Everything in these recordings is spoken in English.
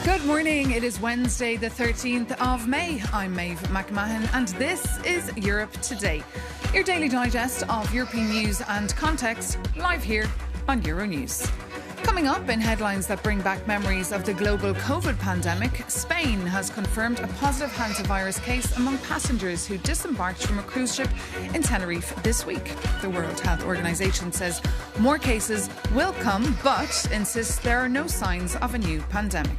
Good morning. It is Wednesday, the 13th of May. I'm Maeve McMahon, and this is Europe Today, your daily digest of European news and context, live here on Euronews. Coming up in headlines that bring back memories of the global COVID pandemic, Spain has confirmed a positive Hantavirus case among passengers who disembarked from a cruise ship in Tenerife this week. The World Health Organization says more cases will come, but insists there are no signs of a new pandemic.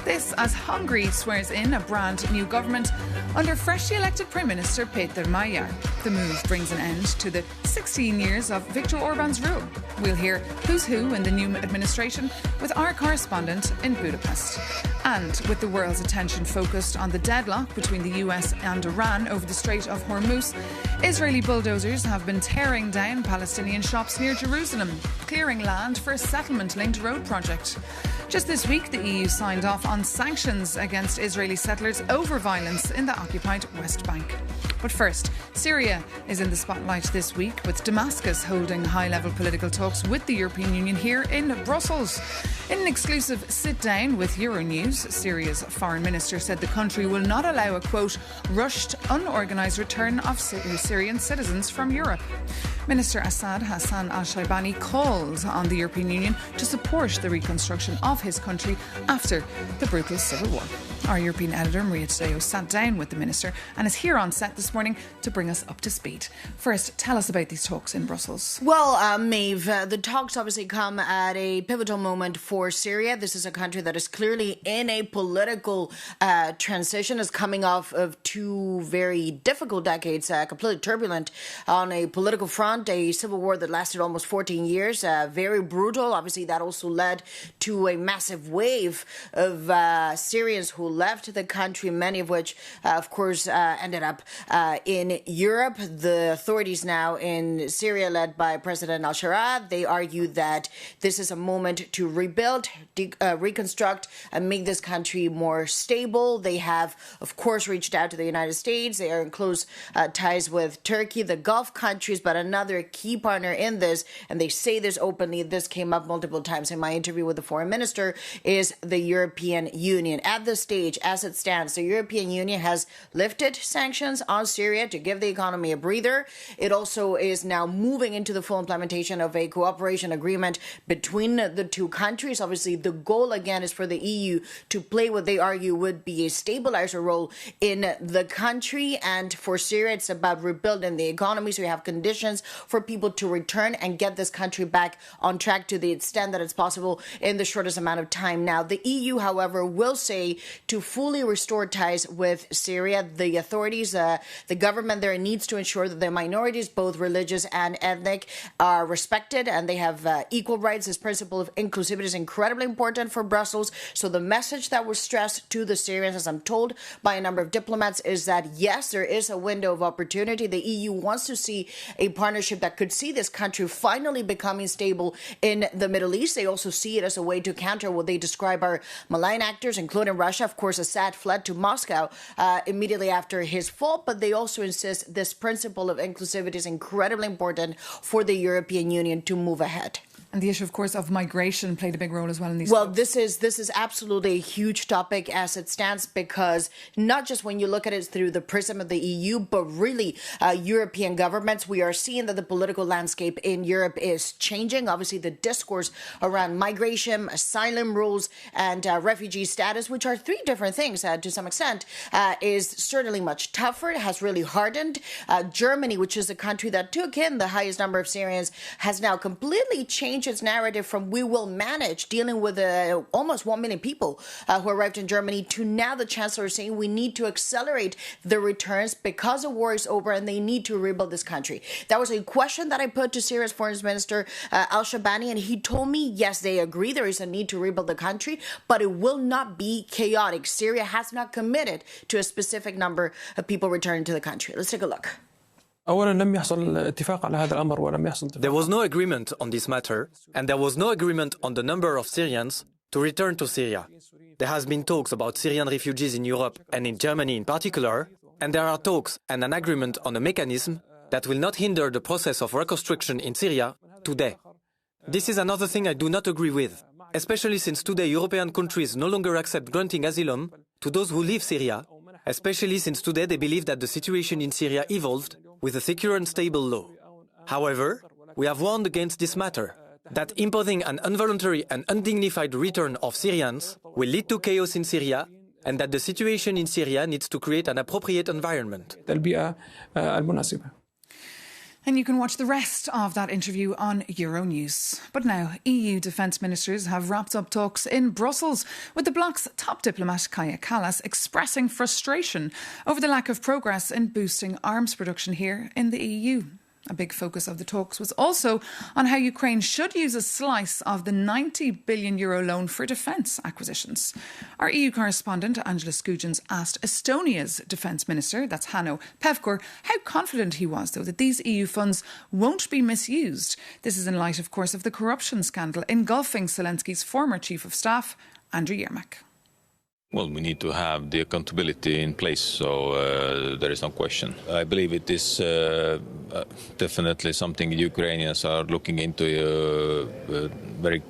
This as Hungary swears in a brand new government under freshly elected Prime Minister Péter Magyar. The move brings an end to the 16 years of Viktor Orban's rule. We'll hear who's who in the new administration with our correspondent in Budapest. And with the world's attention focused on the deadlock between the US and Iran over the Strait of Hormuz, Israeli bulldozers have been tearing down Palestinian shops near Jerusalem, clearing land for a settlement-linked road project. Just this week, the EU signed off on sanctions against Israeli settlers over violence in the occupied West Bank. But first, Syria is in the spotlight this week, with Damascus holding high-level political talks with the European Union here in Brussels. In an exclusive sit-down with Euronews, Syria's foreign minister said the country will not allow a, quote, rushed, unorganised return of Syrian citizens from Europe. Minister Assad Hassan al-Shaibani called on the European Union to support the reconstruction of his country after the brutal civil war. Our European editor, Maria Tadeo, sat down with the minister and is here on set this morning to bring us up to speed. First, tell us about these talks in Brussels. Well, Maeve, the talks obviously come at a pivotal moment for Syria. This is a country that is clearly in a political transition, is coming off of two very difficult decades, completely turbulent on a political front, a civil war that lasted almost 14 years, very brutal. Obviously, that also led to a massive wave of Syrians who left the country, many of which, of course, ended up in Europe. The authorities now in Syria, led by President al-Shara, they argue that this is a moment to rebuild, reconstruct, and make this country more stable. They have, of course, reached out to the United States. They are in close ties with Turkey, the Gulf countries, but another key partner in this, and they say this openly, this came up multiple times in my interview with the foreign minister, is the European Union. At this stage, as it stands, the European Union has lifted sanctions on Syria to give the economy a breather. It also is now moving into the full implementation of a cooperation agreement between the two countries. Obviously, the goal again is for the EU to play what they argue would be a stabilizer role in the country. And for Syria, it's about rebuilding the economy, so you have conditions for people to return and get this country back on track to the extent that it's possible in the shortest amount of time. Now, the EU, however, will say to fully restore ties with Syria, the authorities, the government there needs to ensure that their minorities, both religious and ethnic, are respected and they have equal rights. This principle of inclusivity is incredibly important for Brussels. So the message that was stressed to the Syrians, as I'm told by a number of diplomats, is that yes, there is a window of opportunity. The EU wants to see a partnership that could see this country finally becoming stable in the Middle East. They also see it as a way to counter what they describe are malign actors, including Russia. Of course, Assad fled to Moscow immediately after his fall, but they also insist this principle of inclusivity is incredibly important for the European Union to move ahead. And the issue, of course, of migration played a big role as well in these Well, talks. this is absolutely a huge topic as it stands, because not just when you look at it through the prism of the EU, but really European governments, we are seeing that the political landscape in Europe is changing. Obviously, the discourse around migration, asylum rules, and refugee status, which are three different things to some extent, is certainly much tougher. It has really hardened. Germany, which is a country that took in the highest number of Syrians, has now completely changed its narrative from we will manage dealing with almost 1 million people who arrived in Germany to now the chancellor is saying we need to accelerate the returns because the war is over and they need to rebuild this country. That was a question that I put to Syria's foreign minister al-Shaibani, and he told me, yes, they agree there is a need to rebuild the country, but it will not be chaotic. Syria has not committed to a specific number of people returning to the country. Let's take a look. There was no agreement on this matter, and there was no agreement on the number of Syrians to return to Syria. There has been talks about Syrian refugees in Europe and in Germany in particular, and there are talks and an agreement on a mechanism that will not hinder the process of reconstruction in Syria today. This is another thing I do not agree with. especially since today European countries no longer accept granting asylum to those who leave Syria, especially since today they believe that the situation in Syria evolved with a secure and stable law. However, we have warned against this matter, that imposing an involuntary and undignified return of Syrians will lead to chaos in Syria, and that the situation in Syria needs to create an appropriate environment. And you can watch the rest of that interview on Euronews. But now, EU defence ministers have wrapped up talks in Brussels, with the bloc's top diplomat, Kaja Kallas, expressing frustration over the lack of progress in boosting arms production here in the EU. A big focus of the talks was also on how Ukraine should use a slice of the €90 billion loan for defence acquisitions. Our EU correspondent, Angela Skujins, asked Estonia's defence minister, that's Hanno Pevkur, how confident he was, though, that these EU funds won't be misused. This is in light, of course, of the corruption scandal engulfing Zelensky's former chief of staff, Andrew Yermak. Well, we need to have the accountability in place, so there is no question. I believe it is definitely something Ukrainians are looking into very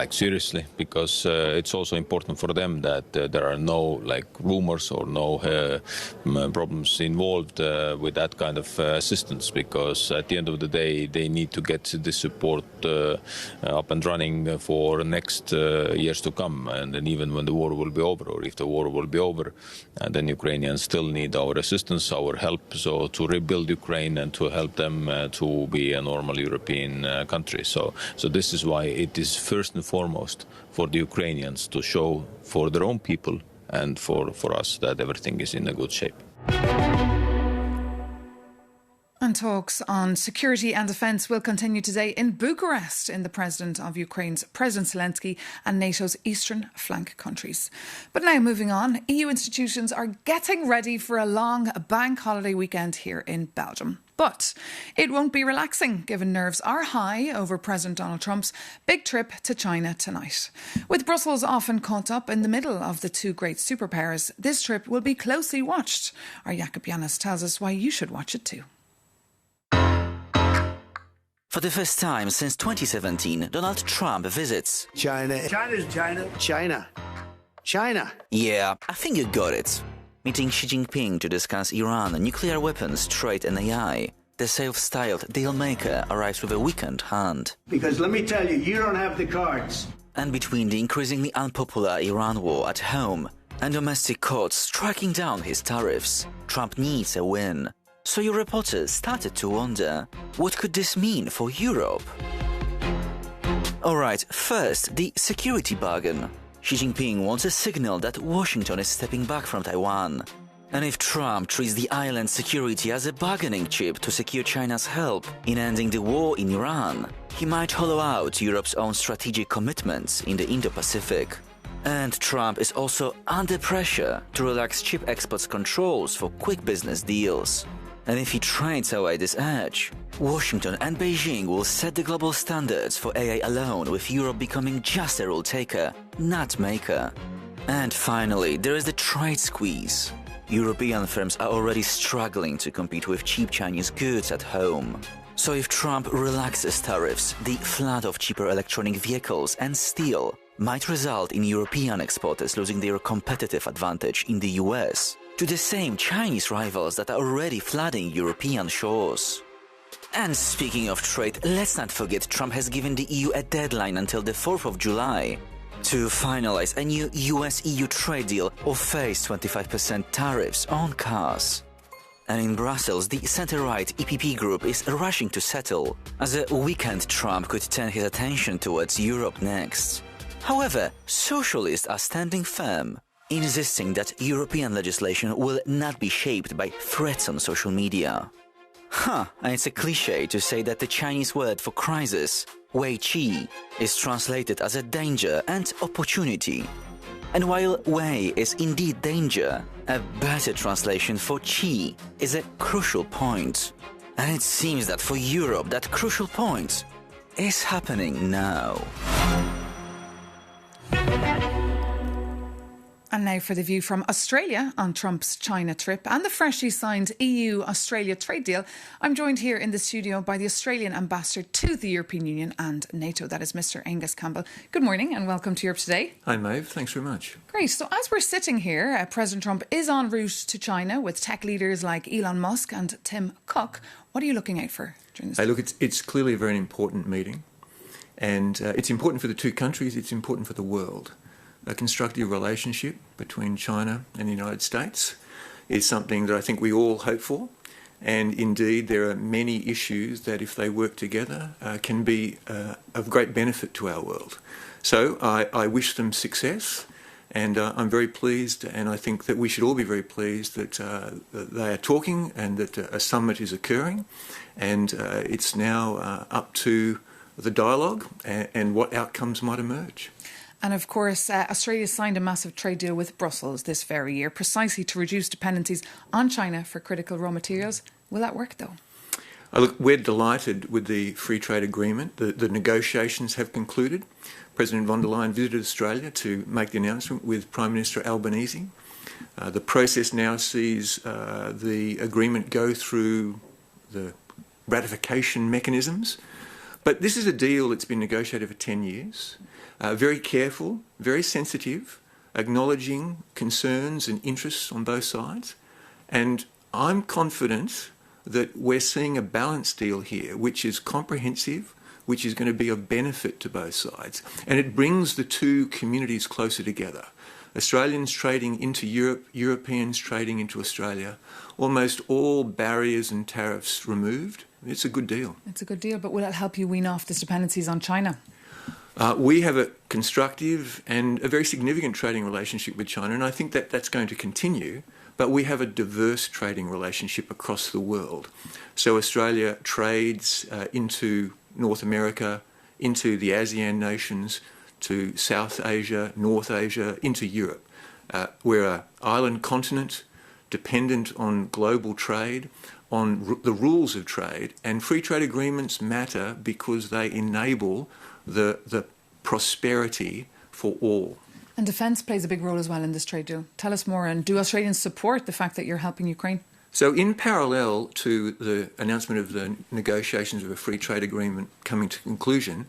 seriously, because it's also important for them that there are no rumors or no problems involved with that kind of assistance, because at the end of the day they need to get the support up and running for next years to come, and then even when the war will be over, or if the war will be over, then Ukrainians still need our assistance, our help, so to rebuild Ukraine and to help them to be a normal European country. So this is why it is first and foremost for the Ukrainians to show for their own people and for us that everything is in a good shape. And talks on security and defence will continue today in Bucharest in the President of Ukraine's President Zelensky and NATO's eastern flank countries. But now moving on, EU institutions are getting ready for a long bank holiday weekend here in Belgium. But it won't be relaxing, given nerves are high over President Donald Trump's big trip to China tonight. With Brussels often caught up in the middle of the two great superpowers, this trip will be closely watched. Our Jakob Janis tells us why you should watch it too. For the first time since 2017, Donald Trump visits China. Yeah, I think you got it. Meeting Xi Jinping to discuss Iran, nuclear weapons, trade and AI. The self-styled deal-maker arrives with a weekend hand. Because let me tell you, you don't have the cards. And between the increasingly unpopular Iran war at home and domestic courts striking down his tariffs, Trump needs a win. So your reporters started to wonder, what could this mean for Europe? Alright, first, the security bargain. Xi Jinping wants a signal that Washington is stepping back from Taiwan. And if Trump treats the island's security as a bargaining chip to secure China's help in ending the war in Iran, he might hollow out Europe's own strategic commitments in the Indo-Pacific. And Trump is also under pressure to relax chip exports controls for quick business deals. And if he trades away this edge, Washington and Beijing will set the global standards for AI alone, with Europe becoming just a rule taker, not maker. And finally, there is the trade squeeze. European firms are already struggling to compete with cheap Chinese goods at home. So if Trump relaxes tariffs, the flood of cheaper electronic vehicles and steel might result in European exporters losing their competitive advantage in the US to the same Chinese rivals that are already flooding European shores. And speaking of trade, let's not forget Trump has given the EU a deadline until the 4th of July to finalize a new US-EU trade deal or face 25% tariffs on cars. And in Brussels, the centre-right EPP group is rushing to settle, as a weekend Trump could turn his attention towards Europe next. However, socialists are standing firm, insisting that European legislation will not be shaped by threats on social media. And it's a cliché to say that the Chinese word for crisis, wei qi, is translated as a danger and opportunity. And while wei is indeed danger, a better translation for qi is a crucial point. And it seems that for Europe that crucial point is happening now. And now for the view from Australia on Trump's China trip and the freshly signed EU-Australia trade deal. I'm joined here in the studio by the Australian ambassador to the European Union and NATO, that is Mr. Angus Campbell. Good morning and welcome to Europe Today. Hi Maeve, thanks very much. Great. So as we're sitting here, President Trump is en route to China with tech leaders like Elon Musk and Tim Cook. What are you looking out for during this? Hey, look, it's clearly a very important meeting, and it's important for the two countries, it's important for the world. A constructive relationship between China and the United States is something that I think we all hope for. And indeed, there are many issues that, if they work together, can be of great benefit to our world. So I wish them success, and I'm very pleased, and I think that we should all be very pleased that they are talking and that a summit is occurring. And it's now up to the dialogue and what outcomes might emerge. And of course, Australia signed a massive trade deal with Brussels this very year, precisely to reduce dependencies on China for critical raw materials. Will that work, though? Look, we're delighted with the free trade agreement. The negotiations have concluded. President von der Leyen visited Australia to make the announcement with Prime Minister Albanese. The process now sees the agreement go through the ratification mechanisms. But this is a deal that's been negotiated for 10 years. Very careful, very sensitive, acknowledging concerns and interests on both sides. And I'm confident that we're seeing a balanced deal here, which is comprehensive, which is going to be of benefit to both sides. And it brings the two communities closer together. Australians trading into Europe, Europeans trading into Australia, almost all barriers and tariffs removed. It's a good deal. It's a good deal, but will it help you wean off these dependencies on China? We have a constructive and a very significant trading relationship with China, and I think that that's going to continue, but we have a diverse trading relationship across the world. So Australia trades into North America, into the ASEAN nations, to South Asia, North Asia, into Europe. We're an island continent dependent on global trade, on the rules of trade, and free trade agreements matter because they enable the prosperity for all. And defence plays a big role as well in this trade deal. Tell us more, and do Australians support the fact that you're helping Ukraine? So in parallel to the announcement of the negotiations of a free trade agreement coming to conclusion,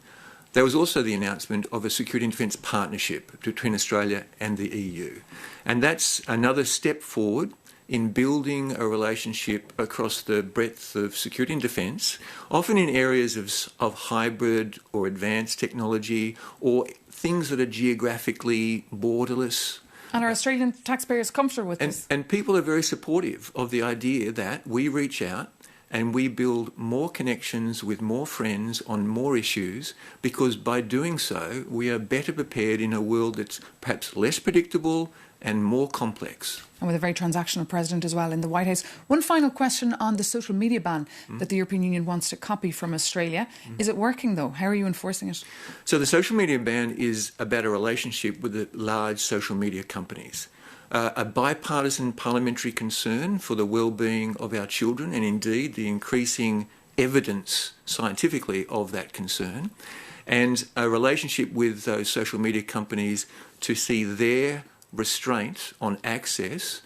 there was also the announcement of a security and defence partnership between Australia and the EU. And that's another step forward in building a relationship across the breadth of security and defence, often in areas of hybrid or advanced technology or things that are geographically borderless. And are Australian taxpayers comfortable with this? And people are very supportive of the idea that we reach out and we build more connections with more friends on more issues, because by doing so, we are better prepared in a world that's perhaps less predictable and more complex. And with a very transactional president as well in the White House. One final question on the social media ban that the European Union wants to copy from Australia. Is it working, though? How are you enforcing it? So the social media ban is about a relationship with the large social media companies. A bipartisan parliamentary concern for the well-being of our children, and indeed the increasing evidence scientifically of that concern, and a relationship with those social media companies to see their restraint on access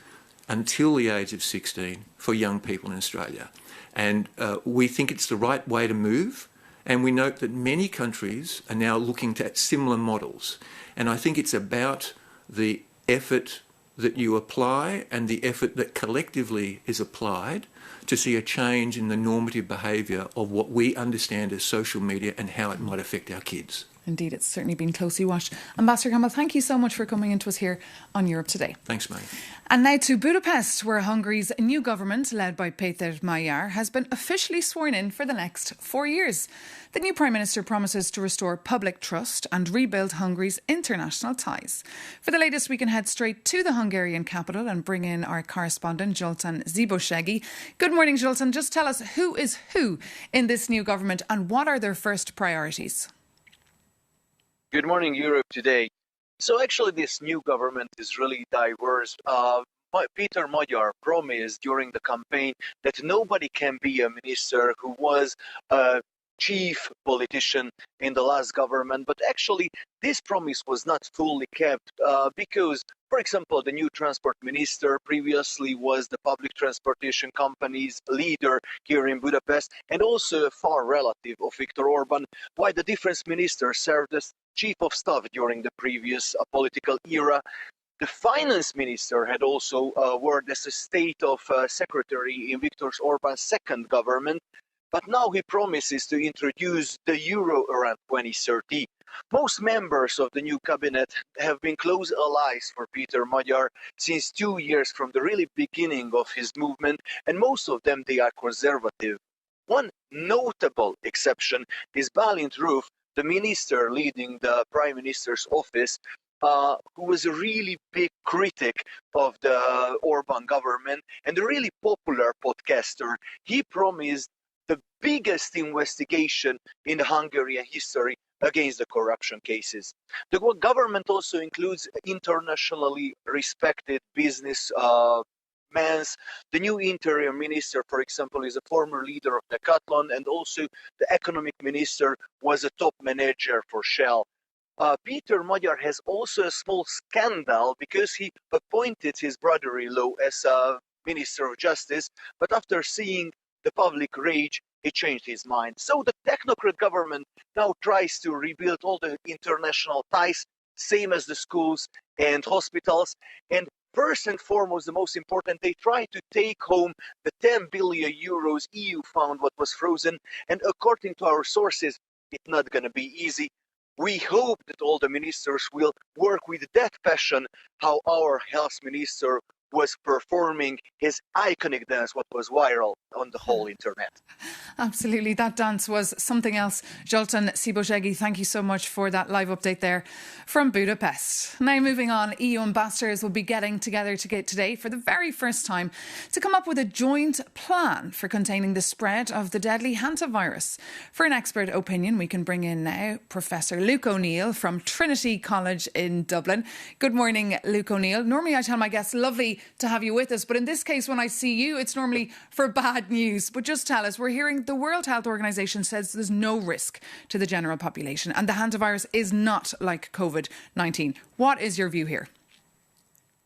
until the age of 16 for young people in Australia. And we think it's the right way to move, and we note that many countries are now looking at similar models. And I think it's about the effort that you apply and the effort that collectively is applied to see a change in the normative behaviour of what we understand as social media and how it might affect our kids. Indeed, it's certainly been closely watched. Ambassador Campbell, thank you so much for coming into us here on Europe Today. Thanks, mate. And now to Budapest, where Hungary's new government, led by Péter Magyar, has been officially sworn in for the next 4 years. The new Prime Minister promises to restore public trust and rebuild Hungary's international ties. For the latest, we can head straight to the Hungarian capital and bring in our correspondent, Zoltán Zibosegi. Good morning, Zoltán. Just tell us who is who in this new government and what are their first priorities? Good morning, Europe Today. So actually, this new government is really diverse. Péter Magyar promised during the campaign that nobody can be a minister who was chief politician in the last government. But actually, this promise was not fully kept because, for example, the new transport minister previously was the public transportation company's leader here in Budapest and also a far relative of Viktor Orban, while the defense minister served as chief of staff during the previous political era. The finance minister had also worked as a state of secretary in Viktor Orban's second government, but now he promises to introduce the euro around 2030. Most members of the new cabinet have been close allies for Peter Magyar since 2 years from the really beginning of his movement, and most of them, they are conservative. One notable exception is Balint Ruf, the minister leading the prime minister's office, who was a really big critic of the Orban government and a really popular podcaster. He promised the biggest investigation in Hungarian history against the corruption cases. The government also includes internationally respected business men. The new interior minister, for example, is a former leader of Decathlon, and also the economic minister was a top manager for Shell. Peter Magyar has also a small scandal because he appointed his brother-in-law as a Minister of Justice, but after seeing the public rage, he changed his mind. So the technocrat government now tries to rebuild all the international ties, same as the schools and hospitals. And first and foremost, the most important, they try to take home the 10 billion euros EU fund what was frozen. And according to our sources, it's not going to be easy. We hope that all the ministers will work with that passion how our health minister was performing his iconic dance, what was viral on the whole internet. Absolutely. That dance was something else. Zoltán Sziboszegi, thank you so much for that live update there from Budapest. Now moving on, EU ambassadors will be getting together today for the very first time to come up with a joint plan for containing the spread of the deadly Hantavirus. For an expert opinion, we can bring in now Professor Luke O'Neill from Trinity College in Dublin. Good morning, Luke O'Neill. Normally I tell my guests, lovely to have you with us, but in this case, when I see you, it's normally for bad news. But just tell us, we're hearing the World Health Organization says there's no risk to the general population and the hantavirus is not like COVID-19. What is your view here?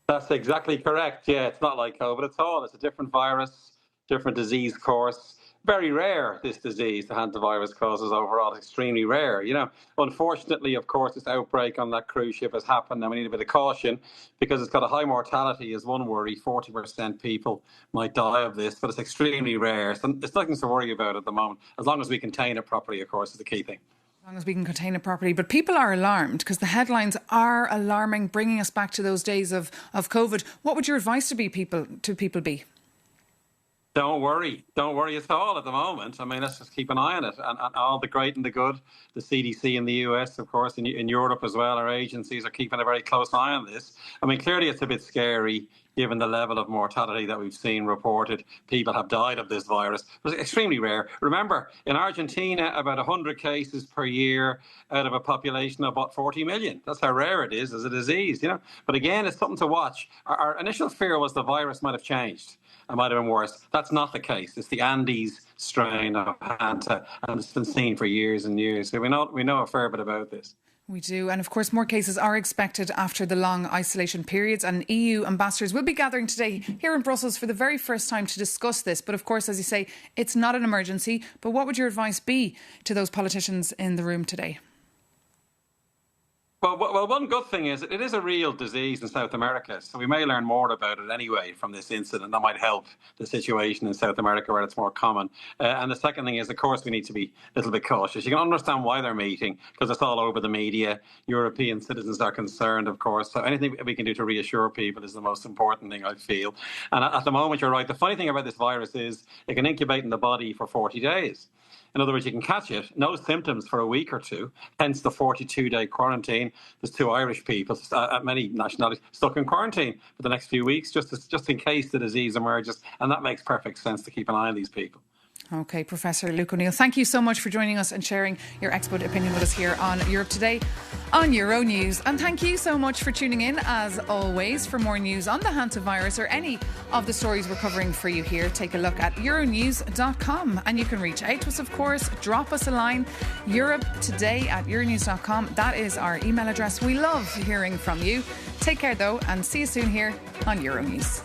That's exactly correct. Yeah, it's not like COVID at all. It's a different virus, different disease course. Very rare, this disease, the hantavirus causes overall. It's extremely rare. You know, unfortunately, of course, this outbreak on that cruise ship has happened, and we need a bit of caution because it's got a high mortality is one worry. 40% people might die of this, but it's extremely rare. So it's nothing to worry about at the moment, as long as we contain it properly, of course, is the key thing. As long as we can contain it properly. But people are alarmed because the headlines are alarming, bringing us back to those days of COVID. What would your advice to people be? Don't worry at all at the moment. I mean, let's just keep an eye on it. And all the great and the good, the CDC in the US, of course, in Europe as well, our agencies are keeping a very close eye on this. I mean, clearly it's a bit scary given the level of mortality that we've seen reported. People have died of this virus. It's extremely rare. Remember, in Argentina, about 100 cases per year out of a population of about 40 million. That's how rare it is as a disease, you know. But again, it's something to watch. Our initial fear was the virus might have changed. It might have been worse. That's not the case. It's the Andes strain of Hanta, and it's been seen for years and years. So we know a fair bit about this. We do. And of course, more cases are expected after the long isolation periods. And EU ambassadors will be gathering today here in Brussels for the very first time to discuss this. But of course, as you say, it's not an emergency. But what would your advice be to those politicians in the room today? Well, one good thing is it is a real disease in South America, so we may learn more about it anyway from this incident. That might help the situation in South America where it's more common. And the second thing is, of course, we need to be a little bit cautious. You can understand why they're meeting because it's all over the media. European citizens are concerned, of course. So anything we can do to reassure people is the most important thing, I feel. And at the moment, you're right. The funny thing about this virus is it can incubate in the body for 40 days. In other words, you can catch it, no symptoms for a week or two, hence the 42-day quarantine. There's 2 Irish people, many nationalities, stuck in quarantine for the next few weeks, just in case the disease emerges. And that makes perfect sense to keep an eye on these people. OK, Professor Luke O'Neill, thank you so much for joining us and sharing your expert opinion with us here on Europe Today on Euronews. And thank you so much for tuning in, as always. For more news on the Hantavirus or any of the stories we're covering for you here, take a look at euronews.com. And you can reach out to us, of course. Drop us a line, europetoday@euronews.com. That is our email address. We love hearing from you. Take care, though, and see you soon here on Euronews.